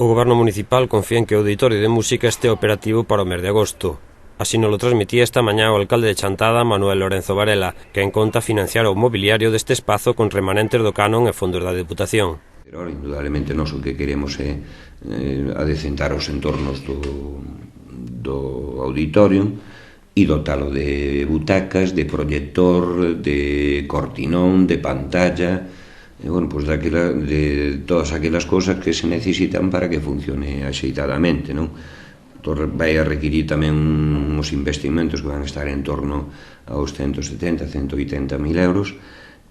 O Goberno municipal confía en que o Auditorio de Música este operativo para o mes de agosto. Así nos lo transmitía esta mañá o alcalde de Chantada, Manuel Lorenzo Varela, que en conta financiar o mobiliario deste espazo con remanentes do canon e fondos da Deputación. Pero, indudablemente, nós o que queremos é adecentar os entornos do auditorio e dotalo de butacas, de proyector, de cortinón, de pantalla, e, bueno, pues de todas aquelas cosas que se necesitan para que funcione axeitadamente, non? Entón, vai a requirir tamén uns investimentos que van a estar en torno aos 170, 180 mil euros,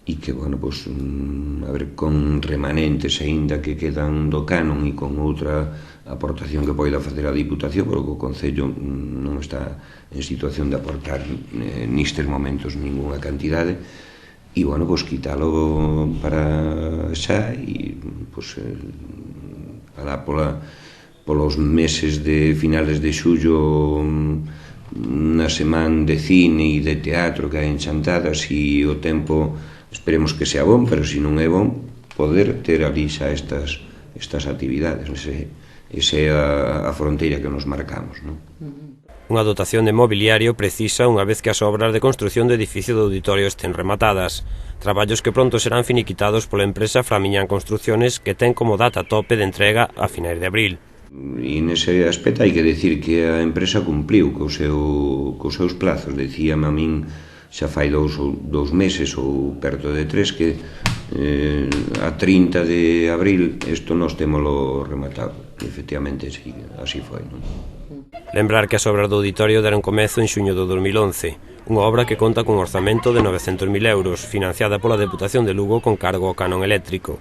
e que, bueno, pues, a ver, con remanentes aínda que quedan do canon e con outra aportación que poida facer a Diputación, porque o Concello non está en situación de aportar nestes momentos ninguna cantidade, e, bueno, pues, quítalo para xa e, pues, alá polos meses de finales de xullo, na semana de cine e de teatro que hai en Chantadas, e o tempo esperemos que sea bon, pero se non é bon, poder ter ali xa estas actividades. Esa é a fronteira que nos marcamos, non? Unha dotación de mobiliario precisa unha vez que as obras de construción do edificio do auditorio estén rematadas. Traballos que pronto serán finiquitados pola empresa Framiñán Construcciones, que ten como data tope de entrega a finais de abril. E nese aspecto hai que decir que a empresa cumpliu cos seus plazos. Decíame a min xa fai dous meses ou perto de 3 que a 30 de abril isto nós témolo rematado. Efectivamente, sí, así foi, non? Lembrar que as obras do auditorio deron comezo en xuño do 2011, unha obra que conta cun orzamento de 900.000 euros, financiada pola Deputación de Lugo con cargo ao canon eléctrico.